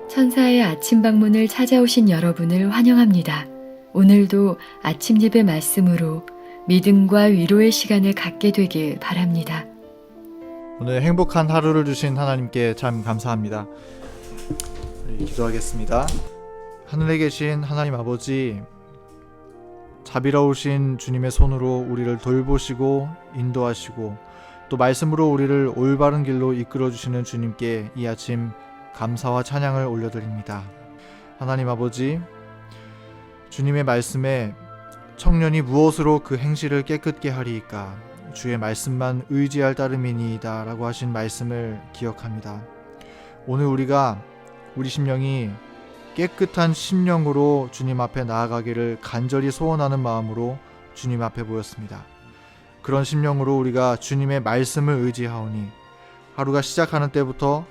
천사의 아침 방문을 찾아오신 여러분을 환영합니다. 오늘도 아침 예배 말씀으로 믿음과 위로의 시간을 갖게 되길 바랍니다. 오늘 행복한 하루를 주신 하나님께 참 감사합니다. 우리 기도하겠습니다. 하늘에 계신 하나님 아버지, 자비로우신 주님의 손으로 우리를 돌보시고 인도하시고 또 말씀으로 우리를 올바른 길로 이끌어 주시는 주님께 이 아침 감사와 찬양을 올려드립니다. 하나님 아버지, 주님의 말씀에 청년이 무엇으로 그 행실을 깨끗게 하리이까 주의 말씀만 의지할 따름이니이다 라고 하신 말씀을 기억합니다. 오늘 우리가 우리 심령이 깨끗한 심령으로 주님 앞에 나아가기를 간절히 소원하는 마음으로 주님 앞에 모였습니다. 그런 심령으로 우리가 주님의 말씀을 의지하오니 하루가 시작하는 때부터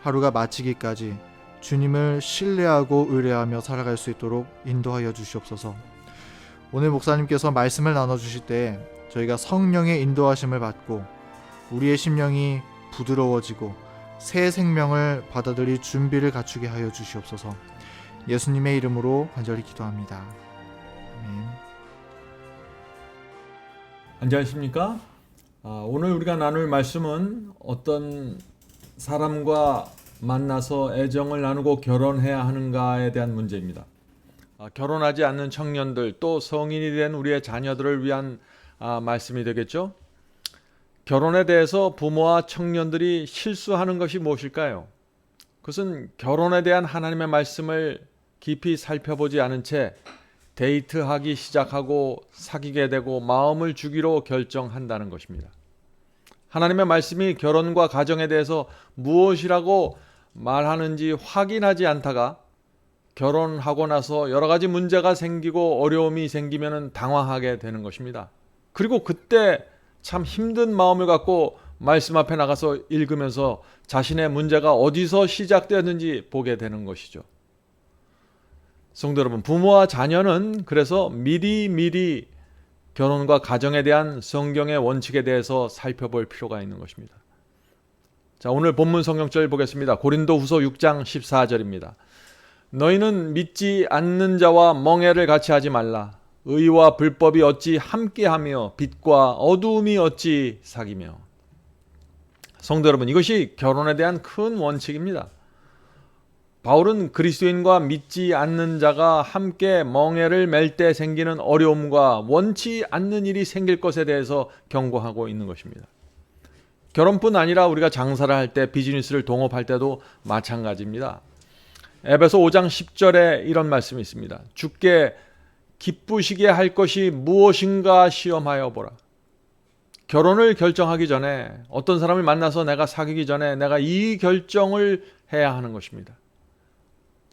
하루가 마치기까지 주님을 신뢰하고 의뢰하며 살아갈 수 있도록 인도하여 주시옵소서. 오늘 목사님께서 말씀을 나눠주실 때 저희가 성령의 인도하심을 받고 우리의 심령이 부드러워지고 새 생명을 받아들일 준비를 갖추게 하여 주시옵소서. 예수님의 이름으로 간절히 기도합니다. 아멘. 안녕하십니까? 오늘 우리가 나눌 말씀은 어떤 사람과 만나서 애정을 나누고 결혼해야 하는가에 대한 문제입니다. 결혼하지 않는 청년들 또 성인이 된 우리의 자녀들을 위한 말씀이 되겠죠? 결혼에 대해서 부모와 청년들이 실수하는 것이 무엇일까요? 그것은 결혼에 대한 하나님의 말씀을 깊이 살펴보지 않은 채 데이트하기 시작하고 사귀게 되고 마음을 주기로 결정한다는 것입니다. 하나님의 말씀이 결혼과 가정에 대해서 무엇이라고 말하는지 확인하지 않다가 결혼하고 나서 여러 가지 문제가 생기고 어려움이 생기면 당황하게 되는 것입니다. 그리고 그때 참 힘든 마음을 갖고 말씀 앞에 나가서 읽으면서 자신의 문제가 어디서 시작되었는지 보게 되는 것이죠. 성도 여러분, 부모와 자녀는 그래서 미리 결혼과 가정에 대한 성경의 원칙에 대해서 살펴볼 필요가 있는 것입니다. 자, 오늘 본문 성경절 보겠습니다. 고린도후서 6장 14절입니다. 너희는 믿지 않는 자와 멍해를 같이 하지 말라. 의와 불법이 어찌 함께하며 빛과 어두움이 어찌 사귀며. 성도 여러분, 이것이 결혼에 대한 큰 원칙입니다. 바울은 그리스도인과 믿지 않는 자가 함께 멍해를 맬 때 생기는 어려움과 원치 않는 일이 생길 것에 대해서 경고하고 있는 것입니다. 결혼뿐 아니라 우리가 장사를 할 때, 비즈니스를 동업할 때도 마찬가지입니다. 에베소 5장 10절에 이런 말씀이 있습니다. 주께 기쁘시게 할 것이 무엇인가 시험하여 보라. 결혼을 결정하기 전에, 어떤 사람을 만나서 내가 사귀기 전에 내가 이 결정을 해야 하는 것입니다.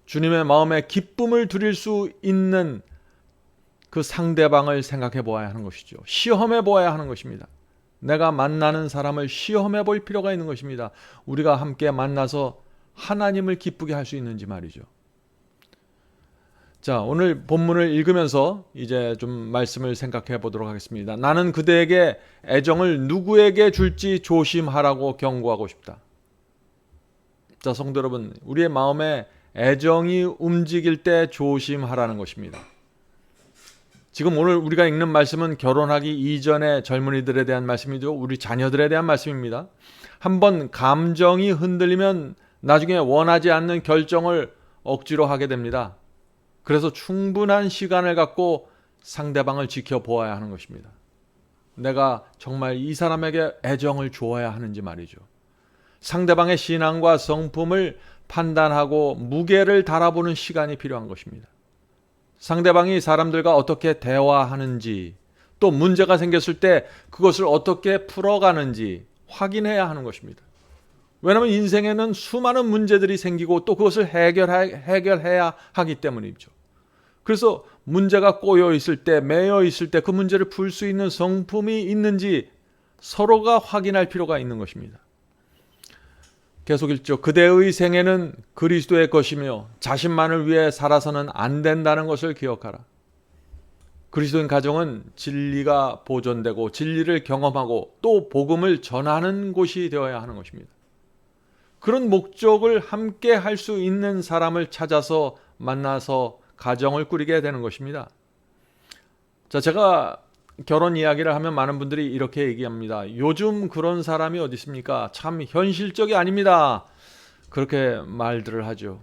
주님의 마음에 기쁨을 드릴 수 있는 그 상대방을 생각해 보아야 하는 것이죠. 시험해 보아야 하는 것입니다. 내가 만나는 사람을 시험해 볼 필요가 있는 것입니다. 우리가 함께 만나서 하나님을 기쁘게 할 수 있는지 말이죠. 자, 오늘 본문을 읽으면서 이제 좀 말씀을 생각해 보도록 하겠습니다. 나는 그대에게 애정을 누구에게 줄지 조심하라고 경고하고 싶다. 자, 성도 여러분, 우리의 마음에 애정이 움직일 때 조심하라는 것입니다. 지금 오늘 우리가 읽는 말씀은 결혼하기 이전의 젊은이들에 대한 말씀이죠. 우리 자녀들에 대한 말씀입니다. 한번 감정이 흔들리면 나중에 원하지 않는 결정을 억지로 하게 됩니다. 그래서 충분한 시간을 갖고 상대방을 지켜보아야 하는 것입니다. 내가 정말 이 사람에게 애정을 주어야 하는지 말이죠. 상대방의 신앙과 성품을 판단하고 무게를 달아보는 시간이 필요한 것입니다. 상대방이 사람들과 어떻게 대화하는지, 또 문제가 생겼을 때 그것을 어떻게 풀어가는지 확인해야 하는 것입니다. 왜냐하면 인생에는 수많은 문제들이 생기고 또 그것을 해결해야 하기 때문이죠. 그래서 문제가 꼬여 있을 때, 매여 있을 때 그 문제를 풀 수 있는 성품이 있는지 서로가 확인할 필요가 있는 것입니다. 계속 읽죠. 그대의 생애는 그리스도의 것이며 자신만을 위해 살아서는 안 된다는 것을 기억하라. 그리스도인 가정은 진리가 보존되고 진리를 경험하고 또 복음을 전하는 곳이 되어야 하는 것입니다. 그런 목적을 함께 할 수 있는 사람을 찾아서 만나서 가정을 꾸리게 되는 것입니다. 자, 제가 결혼 이야기를 하면 많은 분들이 이렇게 얘기합니다. 요즘 그런 사람이 어디 있습니까? 참 현실적이 아닙니다. 그렇게 말들을 하죠.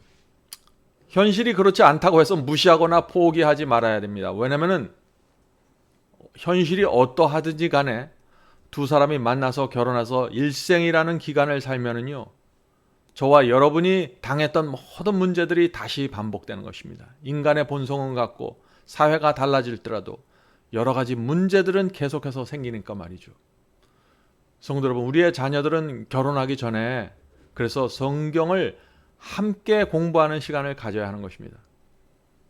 현실이 그렇지 않다고 해서 무시하거나 포기하지 말아야 됩니다. 왜냐면은 현실이 어떠하든지 간에 두 사람이 만나서 결혼해서 일생이라는 기간을 살면은요, 저와 여러분이 당했던 모든 문제들이 다시 반복되는 것입니다. 인간의 본성은 같고 사회가 달라질더라도 여러 가지 문제들은 계속해서 생기니까 말이죠. 성도 여러분, 우리의 자녀들은 결혼하기 전에 그래서 성경을 함께 공부하는 시간을 가져야 하는 것입니다.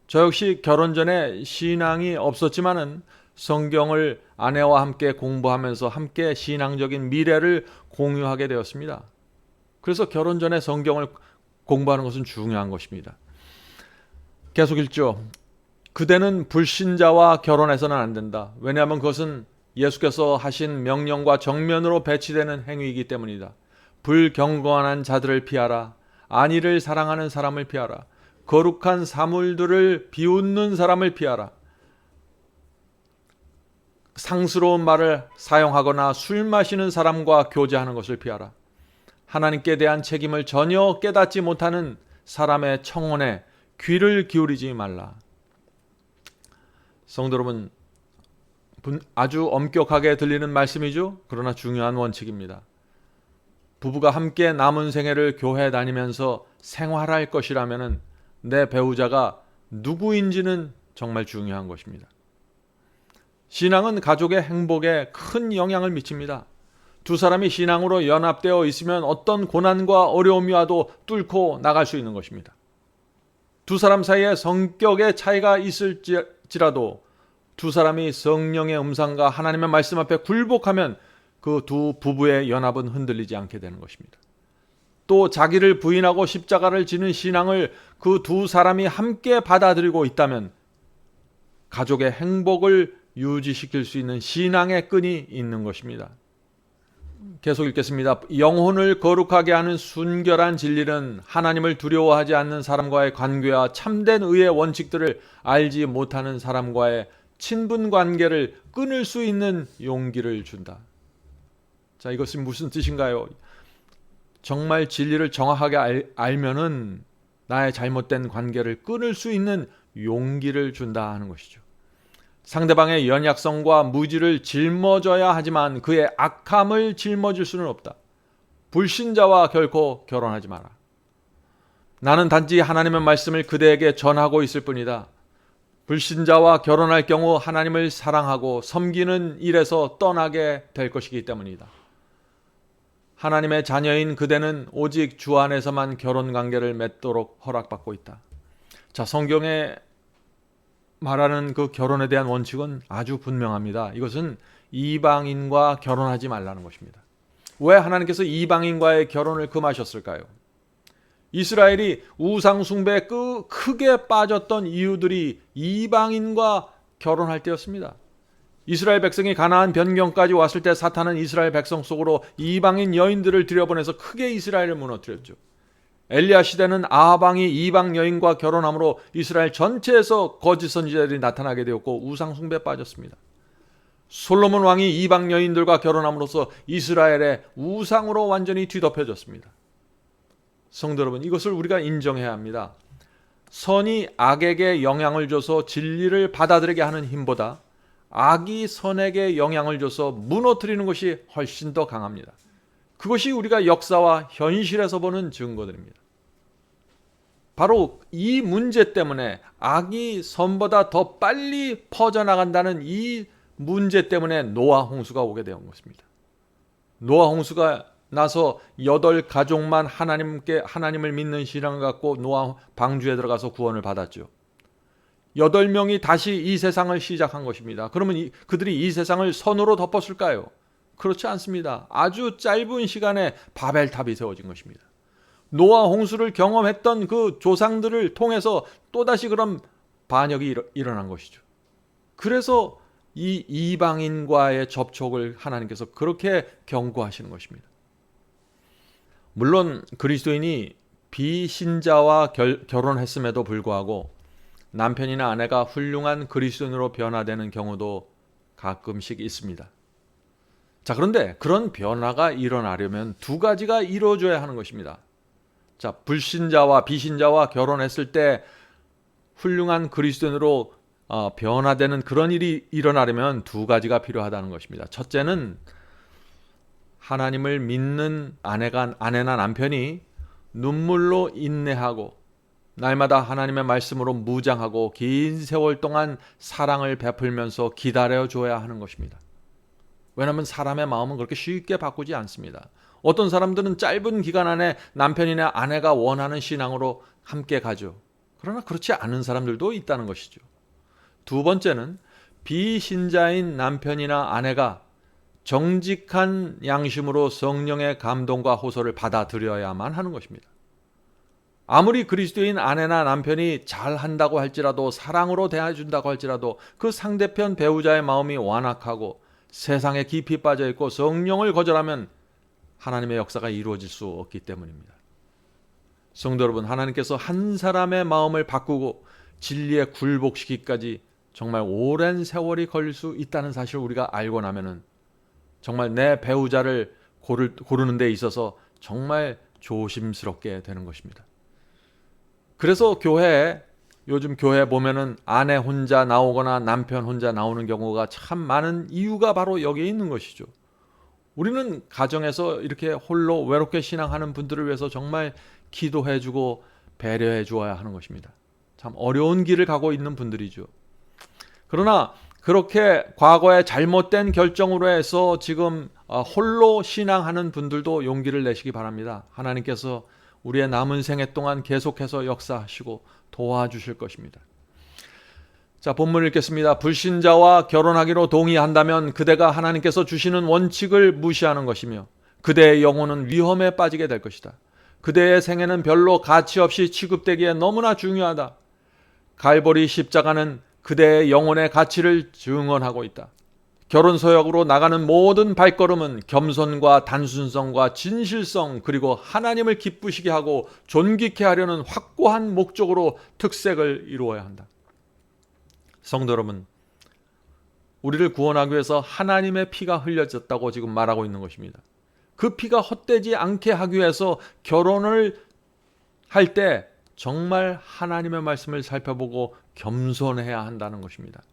저 역시 결혼 전에 신앙이 없었지만은 성경을 아내와 함께 공부하면서 함께 신앙적인 미래를 공유하게 되었습니다. 그래서 결혼 전에 성경을 공부하는 것은 중요한 것입니다. 계속 읽죠. 그대는 불신자와 결혼해서는 안 된다. 왜냐하면 그것은 예수께서 하신 명령과 정면으로 배치되는 행위이기 때문이다. 불경건한 자들을 피하라. 안위를 사랑하는 사람을 피하라. 거룩한 사물들을 비웃는 사람을 피하라. 상스러운 말을 사용하거나 술 마시는 사람과 교제하는 것을 피하라. 하나님께 대한 책임을 전혀 깨닫지 못하는 사람의 청혼에 귀를 기울이지 말라. 성도 여러분, 아주 엄격하게 들리는 말씀이죠. 그러나 중요한 원칙입니다. 부부가 함께 남은 생애를 교회 다니면서 생활할 것이라면 내 배우자가 누구인지는 정말 중요한 것입니다. 신앙은 가족의 행복에 큰 영향을 미칩니다. 두 사람이 신앙으로 연합되어 있으면 어떤 고난과 어려움이 와도 뚫고 나갈 수 있는 것입니다. 두 사람 사이에 성격의 차이가 있을지라도 두 사람이 성령의 음성과 하나님의 말씀 앞에 굴복하면 그 두 부부의 연합은 흔들리지 않게 되는 것입니다. 또 자기를 부인하고 십자가를 지는 신앙을 그 두 사람이 함께 받아들이고 있다면 가족의 행복을 유지시킬 수 있는 신앙의 끈이 있는 것입니다. 계속 읽겠습니다. 영혼을 거룩하게 하는 순결한 진리는 하나님을 두려워하지 않는 사람과의 관계와 참된 의의 원칙들을 알지 못하는 사람과의 친분 관계를 끊을 수 있는 용기를 준다. 자, 이것이 무슨 뜻인가요? 정말 진리를 정확하게 알면은 나의 잘못된 관계를 끊을 수 있는 용기를 준다 하는 것이죠. 상대방의 연약성과 무지를 짊어져야 하지만 그의 악함을 짊어질 수는 없다. 불신자와 결코 결혼하지 마라. 나는 단지 하나님의 말씀을 그대에게 전하고 있을 뿐이다. 불신자와 결혼할 경우 하나님을 사랑하고 섬기는 일에서 떠나게 될 것이기 때문이다. 하나님의 자녀인 그대는 오직 주 안에서만 결혼 관계를 맺도록 허락받고 있다. 자, 성경에 말하는 그 결혼에 대한 원칙은 아주 분명합니다. 이것은 이방인과 결혼하지 말라는 것입니다. 왜 하나님께서 이방인과의 결혼을 금하셨을까요? 이스라엘이 우상 숭배에 크게 빠졌던 이유들이 이방인과 결혼할 때였습니다. 이스라엘 백성이 가나안 변경까지 왔을 때 사탄은 이스라엘 백성 속으로 이방인 여인들을 들여보내서 크게 이스라엘을 무너뜨렸죠. 엘리야 시대는 아방이 이방 여인과 결혼함으로 이스라엘 전체에서 거짓 선지자들이 나타나게 되었고 우상 숭배에 빠졌습니다. 솔로몬 왕이 이방 여인들과 결혼함으로써 이스라엘의 우상으로 완전히 뒤덮여졌습니다. 성도 여러분, 이것을 우리가 인정해야 합니다. 선이 악에게 영향을 줘서 진리를 받아들이게 하는 힘보다 악이 선에게 영향을 줘서 무너뜨리는 것이 훨씬 더 강합니다. 그것이 우리가 역사와 현실에서 보는 증거들입니다. 바로 이 문제 때문에 악이 선보다 더 빨리 퍼져나간다는 이 문제 때문에 노아 홍수가 오게 된 것입니다. 노아 홍수가 나서 8가족만 하나님을 믿는 신앙을 갖고 노아 방주에 들어가서 구원을 받았죠. 8명이 다시 이 세상을 시작한 것입니다. 그러면 그들이 이 세상을 선으로 덮었을까요? 그렇지 않습니다. 아주 짧은 시간에 바벨탑이 세워진 것입니다. 노아 홍수를 경험했던 그 조상들을 통해서 또다시 그런 반역이 일어난 것이죠. 그래서 이 이방인과의 접촉을 하나님께서 그렇게 경고하시는 것입니다. 물론 그리스도인이 비신자와 결혼했음에도 불구하고 남편이나 아내가 훌륭한 그리스도인으로 변화되는 경우도 가끔씩 있습니다. 자, 그런데 그런 변화가 일어나려면 두 가지가 이루어져야 하는 것입니다. 자, 불신자와 비신자와 결혼했을 때 훌륭한 그리스도인으로 변화되는 그런 일이 일어나려면 두 가지가 필요하다는 것입니다. 첫째는 하나님을 믿는 아내나 남편이 눈물로 인내하고 날마다 하나님의 말씀으로 무장하고 긴 세월 동안 사랑을 베풀면서 기다려줘야 하는 것입니다. 왜냐하면 사람의 마음은 그렇게 쉽게 바꾸지 않습니다. 어떤 사람들은 짧은 기간 안에 남편이나 아내가 원하는 신앙으로 함께 가죠. 그러나 그렇지 않은 사람들도 있다는 것이죠. 두 번째는 비신자인 남편이나 아내가 정직한 양심으로 성령의 감동과 호소를 받아들여야만 하는 것입니다. 아무리 그리스도인 아내나 남편이 잘한다고 할지라도 사랑으로 대해준다고 할지라도 그 상대편 배우자의 마음이 완악하고 세상에 깊이 빠져 있고 성령을 거절하면 하나님의 역사가 이루어질 수 없기 때문입니다. 성도 여러분, 하나님께서 한 사람의 마음을 바꾸고 진리에 굴복시키기까지 정말 오랜 세월이 걸릴 수 있다는 사실을 우리가 알고 나면은 정말 내 배우자를 고르는 데 있어서 정말 조심스럽게 되는 것입니다. 그래서 요즘 교회 보면은 아내 혼자 나오거나 남편 혼자 나오는 경우가 참 많은 이유가 바로 여기에 있는 것이죠. 우리는 가정에서 이렇게 홀로 외롭게 신앙하는 분들을 위해서 정말 기도해주고 배려해 주어야 하는 것입니다. 참 어려운 길을 가고 있는 분들이죠. 그러나 그렇게 과거에 잘못된 결정으로 해서 지금 홀로 신앙하는 분들도 용기를 내시기 바랍니다. 하나님께서 우리의 남은 생애 동안 계속해서 역사하시고 도와주실 것입니다. 자, 본문 읽겠습니다. 불신자와 결혼하기로 동의한다면 그대가 하나님께서 주시는 원칙을 무시하는 것이며 그대의 영혼은 위험에 빠지게 될 것이다. 그대의 생애는 별로 가치 없이 취급되기에 너무나 중요하다. 갈보리 십자가는 그대의 영혼의 가치를 증언하고 있다. 결혼 서약으로 나가는 모든 발걸음은 겸손과 단순성과 진실성 그리고 하나님을 기쁘시게 하고 존귀케 하려는 확고한 목적으로 특색을 이루어야 한다. 성도 여러분, 우리를 구원하기 위해서 하나님의 피가 흘려졌다고 지금 말하고 있는 것입니다. 그 피가 헛되지 않게 하기 위해서 결혼을 할 때 정말 하나님의 말씀을 살펴보고 겸손해야 한다는 것입니다.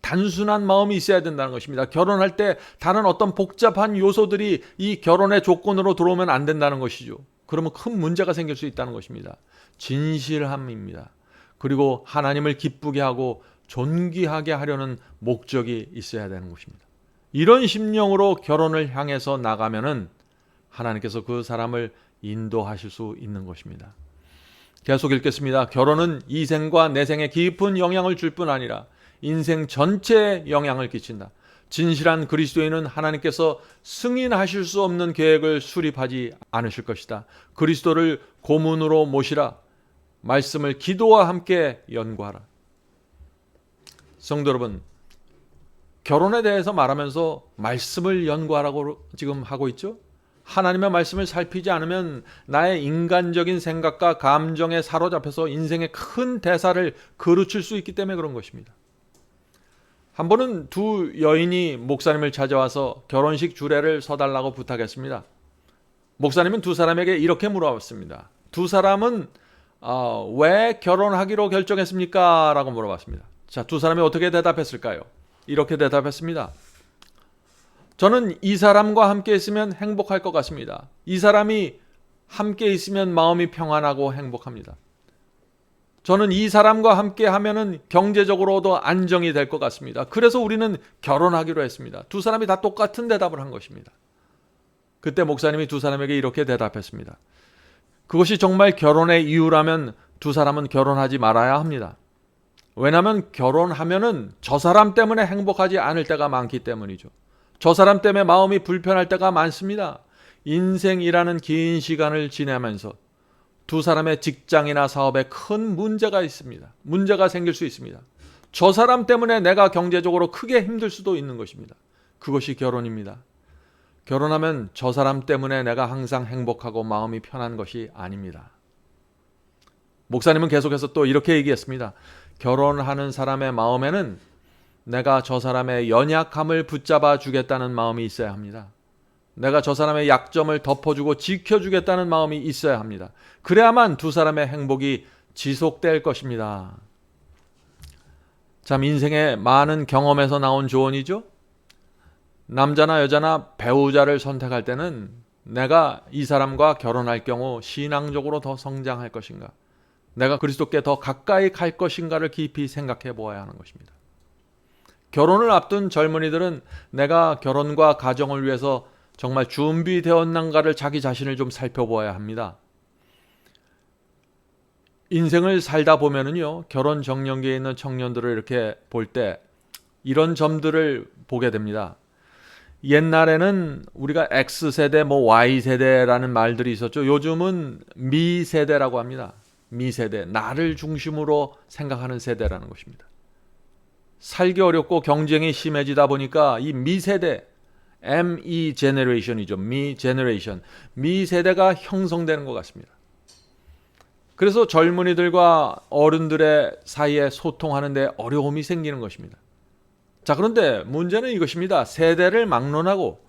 단순한 마음이 있어야 된다는 것입니다. 결혼할 때 다른 어떤 복잡한 요소들이 이 결혼의 조건으로 들어오면 안 된다는 것이죠. 그러면 큰 문제가 생길 수 있다는 것입니다. 진실함입니다. 그리고 하나님을 기쁘게 하고 존귀하게 하려는 목적이 있어야 되는 것입니다. 이런 심령으로 결혼을 향해서 나가면은 하나님께서 그 사람을 인도하실 수 있는 것입니다. 계속 읽겠습니다. 결혼은 이 생과 내 생에 깊은 영향을 줄 뿐 아니라 인생 전체에 영향을 끼친다. 진실한 그리스도인은 하나님께서 승인하실 수 없는 계획을 수립하지 않으실 것이다. 그리스도를 고문으로 모시라. 말씀을 기도와 함께 연구하라. 성도 여러분, 결혼에 대해서 말하면서 말씀을 연구하라고 지금 하고 있죠? 하나님의 말씀을 살피지 않으면 나의 인간적인 생각과 감정에 사로잡혀서 인생의 큰 대사를 그르칠 수 있기 때문에 그런 것입니다. 한 번은 두 여인이 목사님을 찾아와서 결혼식 주례를 서달라고 부탁했습니다. 목사님은 두 사람에게 이렇게 물어봤습니다. 두 사람은 왜 결혼하기로 결정했습니까? 라고 물어봤습니다. 자, 두 사람이 어떻게 대답했을까요? 이렇게 대답했습니다. 저는 이 사람과 함께 있으면 행복할 것 같습니다. 이 사람이 함께 있으면 마음이 평안하고 행복합니다. 저는 이 사람과 함께 하면은 경제적으로도 안정이 될 것 같습니다. 그래서 우리는 결혼하기로 했습니다. 두 사람이 다 똑같은 대답을 한 것입니다. 그때 목사님이 두 사람에게 이렇게 대답했습니다. 그것이 정말 결혼의 이유라면 두 사람은 결혼하지 말아야 합니다. 왜냐하면 결혼하면은 저 사람 때문에 행복하지 않을 때가 많기 때문이죠. 저 사람 때문에 마음이 불편할 때가 많습니다. 인생이라는 긴 시간을 지내면서 두 사람의 직장이나 사업에 큰 문제가 있습니다. 문제가 생길 수 있습니다. 저 사람 때문에 내가 경제적으로 크게 힘들 수도 있는 것입니다. 그것이 결혼입니다. 결혼하면 저 사람 때문에 내가 항상 행복하고 마음이 편한 것이 아닙니다. 목사님은 계속해서 또 이렇게 얘기했습니다. 결혼하는 사람의 마음에는 내가 저 사람의 연약함을 붙잡아 주겠다는 마음이 있어야 합니다. 내가 저 사람의 약점을 덮어주고 지켜주겠다는 마음이 있어야 합니다. 그래야만 두 사람의 행복이 지속될 것입니다. 참, 인생의 많은 경험에서 나온 조언이죠. 남자나 여자나 배우자를 선택할 때는 내가 이 사람과 결혼할 경우 신앙적으로 더 성장할 것인가, 내가 그리스도께 더 가까이 갈 것인가를 깊이 생각해 보아야 하는 것입니다. 결혼을 앞둔 젊은이들은 내가 결혼과 가정을 위해서 정말 준비되었는가를 자기 자신을 좀 살펴보아야 합니다. 인생을 살다 보면은요, 결혼 정년기에 있는 청년들을 이렇게 볼 때 이런 점들을 보게 됩니다. 옛날에는 우리가 X세대, Y세대라는 말들이 있었죠. 요즘은 미세대라고 합니다. 미세대, 나를 중심으로 생각하는 세대라는 것입니다. 살기 어렵고 경쟁이 심해지다 보니까 이 미세대, ME 제너레이션이죠. 미 제너레이션, 미세대가 형성되는 것 같습니다. 그래서 젊은이들과 어른들의 사이에 소통하는데 어려움이 생기는 것입니다. 자, 그런데 문제는 이것입니다. 세대를 막론하고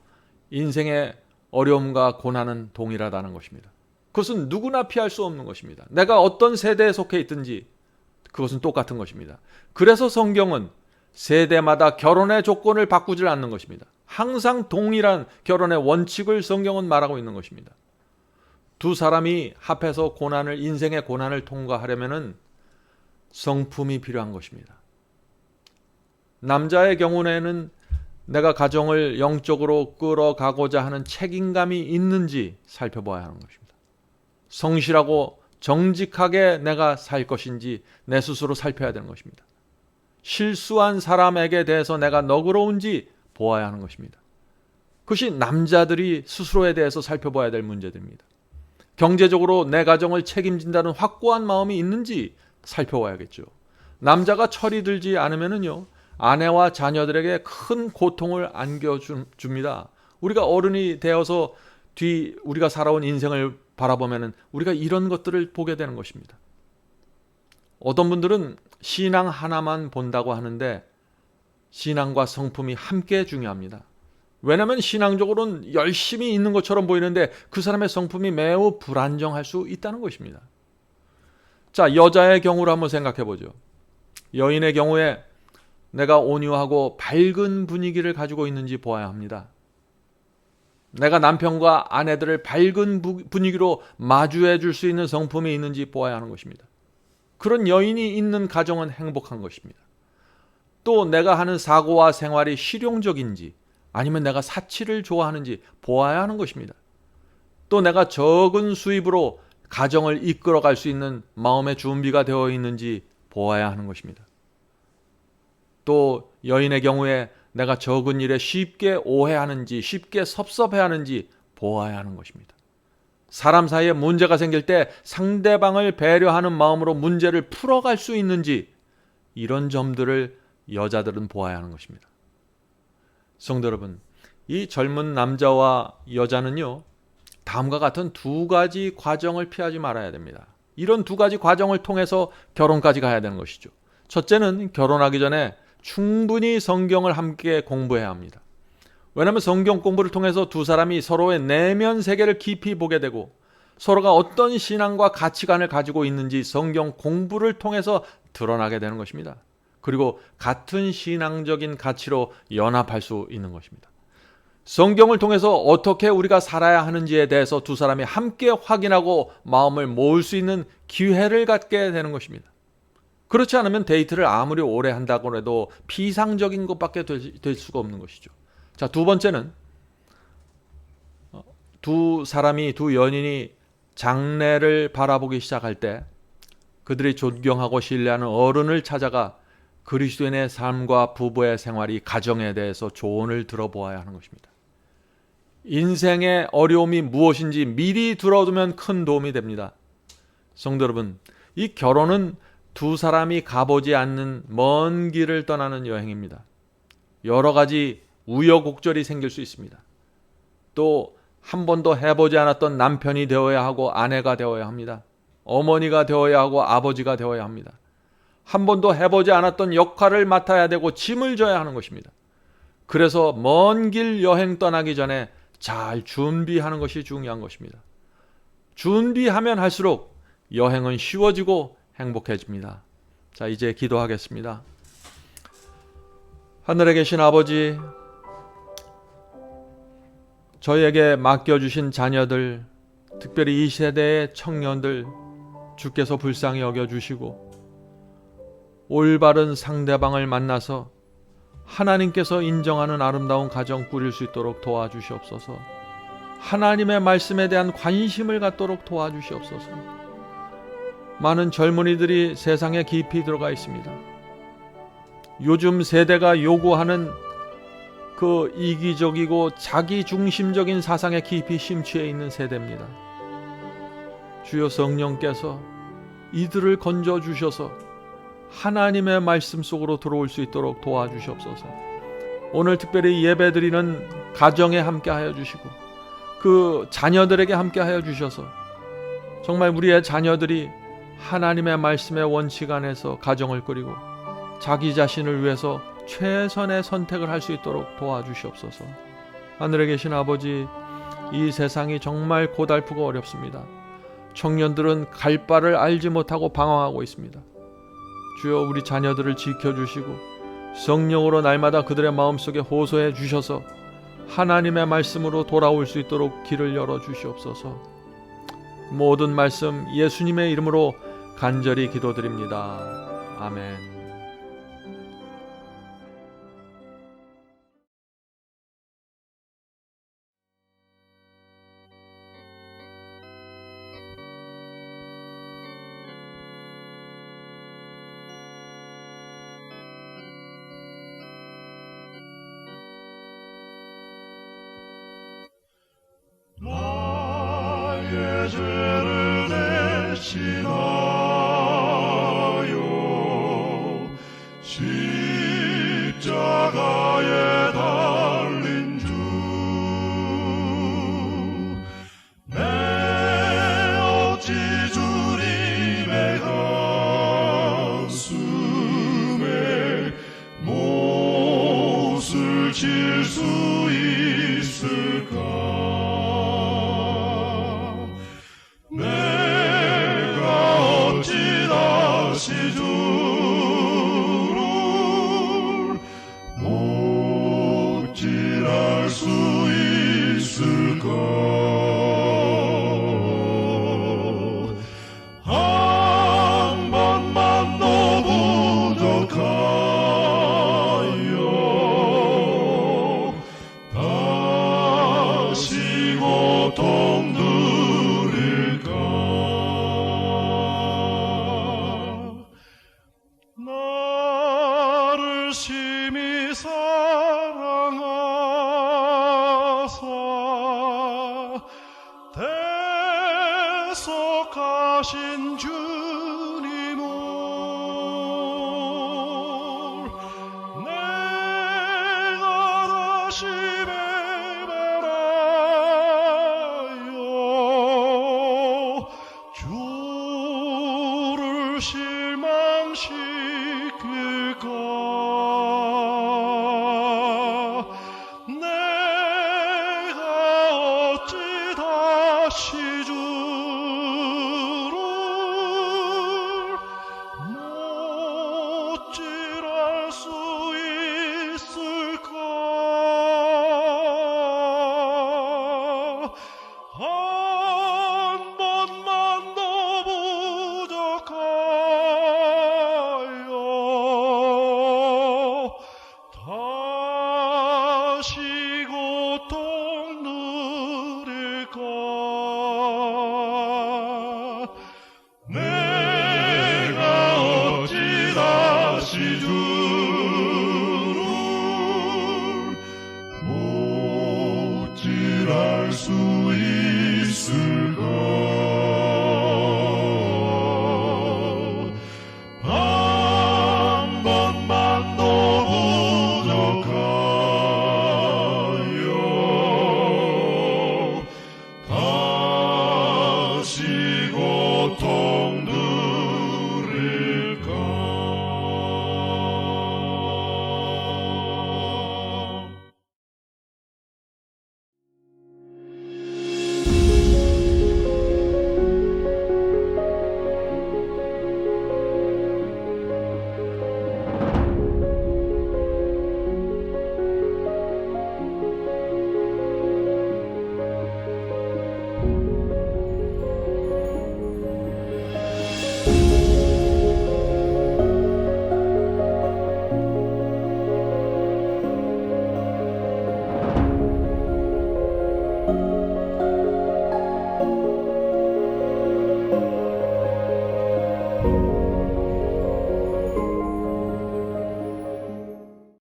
인생의 어려움과 고난은 동일하다는 것입니다. 그것은 누구나 피할 수 없는 것입니다. 내가 어떤 세대에 속해 있든지 그것은 똑같은 것입니다. 그래서 성경은 세대마다 결혼의 조건을 바꾸질 않는 것입니다. 항상 동일한 결혼의 원칙을 성경은 말하고 있는 것입니다. 두 사람이 합해서 인생의 고난을 통과하려면은 성품이 필요한 것입니다. 남자의 경우에는 내가 가정을 영적으로 끌어가고자 하는 책임감이 있는지 살펴봐야 하는 것입니다. 성실하고 정직하게 내가 살 것인지 내 스스로 살펴야 되는 것입니다. 실수한 사람에게 대해서 내가 너그러운지 보아야 하는 것입니다. 그것이 남자들이 스스로에 대해서 살펴봐야 될 문제들입니다. 경제적으로 내 가정을 책임진다는 확고한 마음이 있는지 살펴봐야겠죠. 남자가 철이 들지 않으면은요, 아내와 자녀들에게 큰 고통을 안겨줍니다. 우리가 어른이 되어서 우리가 살아온 인생을 바라보면은 우리가 이런 것들을 보게 되는 것입니다. 어떤 분들은 신앙 하나만 본다고 하는데 신앙과 성품이 함께 중요합니다. 왜냐하면 신앙적으로는 열심히 있는 것처럼 보이는데 그 사람의 성품이 매우 불안정할 수 있다는 것입니다. 자, 여자의 경우를 한번 생각해 보죠. 여인의 경우에 내가 온유하고 밝은 분위기를 가지고 있는지 보아야 합니다. 내가 남편과 아내들을 밝은 분위기로 마주해 줄 수 있는 성품이 있는지 보아야 하는 것입니다. 그런 여인이 있는 가정은 행복한 것입니다. 또 내가 하는 사고와 생활이 실용적인지 아니면 내가 사치를 좋아하는지 보아야 하는 것입니다. 또 내가 적은 수입으로 가정을 이끌어갈 수 있는 마음의 준비가 되어 있는지 보아야 하는 것입니다. 또 여인의 경우에 내가 적은 일에 쉽게 오해하는지 쉽게 섭섭해하는지 보아야 하는 것입니다. 사람 사이에 문제가 생길 때 상대방을 배려하는 마음으로 문제를 풀어갈 수 있는지 이런 점들을 여자들은 보아야 하는 것입니다. 성도 여러분, 이 젊은 남자와 여자는요, 다음과 같은 두 가지 과정을 피하지 말아야 됩니다. 이런 두 가지 과정을 통해서 결혼까지 가야 되는 것이죠. 첫째는 결혼하기 전에 충분히 성경을 함께 공부해야 합니다. 왜냐하면 성경 공부를 통해서 두 사람이 서로의 내면 세계를 깊이 보게 되고 서로가 어떤 신앙과 가치관을 가지고 있는지 성경 공부를 통해서 드러나게 되는 것입니다. 그리고 같은 신앙적인 가치로 연합할 수 있는 것입니다. 성경을 통해서 어떻게 우리가 살아야 하는지에 대해서 두 사람이 함께 확인하고 마음을 모을 수 있는 기회를 갖게 되는 것입니다. 그렇지 않으면 데이트를 아무리 오래 한다고 해도 피상적인 것밖에 될 수가 없는 것이죠. 자, 두 번째는 두 연인이 장래를 바라보기 시작할 때 그들이 존경하고 신뢰하는 어른을 찾아가 그리스도인의 삶과 부부의 생활이 가정에 대해서 조언을 들어보아야 하는 것입니다. 인생의 어려움이 무엇인지 미리 들어두면 큰 도움이 됩니다. 성도 여러분, 이 결혼은 두 사람이 가보지 않는 먼 길을 떠나는 여행입니다. 여러 가지 우여곡절이 생길 수 있습니다. 또 한 번도 해보지 않았던 남편이 되어야 하고 아내가 되어야 합니다. 어머니가 되어야 하고 아버지가 되어야 합니다. 한 번도 해보지 않았던 역할을 맡아야 되고 짐을 져야 하는 것입니다. 그래서 먼 길 여행 떠나기 전에 잘 준비하는 것이 중요한 것입니다. 준비하면 할수록 여행은 쉬워지고 행복해집니다. 자, 이제 기도하겠습니다. 하늘에 계신 아버지, 저희에게 맡겨주신 자녀들, 특별히 이 세대의 청년들 주께서 불쌍히 여겨주시고 올바른 상대방을 만나서 하나님께서 인정하는 아름다운 가정 꾸릴 수 있도록 도와주시옵소서. 하나님의 말씀에 대한 관심을 갖도록 도와주시옵소서. 많은 젊은이들이 세상에 깊이 들어가 있습니다. 요즘 세대가 요구하는 그 이기적이고 자기중심적인 사상에 깊이 심취해 있는 세대입니다. 주여 성령께서 이들을 건져주셔서 하나님의 말씀 속으로 들어올 수 있도록 도와주시옵소서. 오늘 특별히 예배드리는 가정에 함께하여 주시고 그 자녀들에게 함께하여 주셔서 정말 우리의 자녀들이 하나님의 말씀의 원칙 안에서 가정을 꾸리고 자기 자신을 위해서 최선의 선택을 할 수 있도록 도와주시옵소서. 하늘에 계신 아버지, 이 세상이 정말 고달프고 어렵습니다. 청년들은 갈 바를 알지 못하고 방황하고 있습니다. 주여 우리 자녀들을 지켜주시고 성령으로 날마다 그들의 마음속에 호소해 주셔서 하나님의 말씀으로 돌아올 수 있도록 길을 열어주시옵소서. 모든 말씀 예수님의 이름으로 간절히 기도드립니다. 아멘. 나의 죄를 대신하여 십자가에 달린 주, 내 어찌 주님의 가슴에 못을 질 수 있을까? 주를 못질할 수 있을까? 한 번만 더 부족하여 다시 고통 누릴까? 나를 심히 사랑하사 대속하신 주님을 내가 다시 배반하여 주를 실망시킬까? 내가 어찌 다시 주를 못질할 수 있을까? 한 번만 더 부족하여 다시 고통 누릴까? 내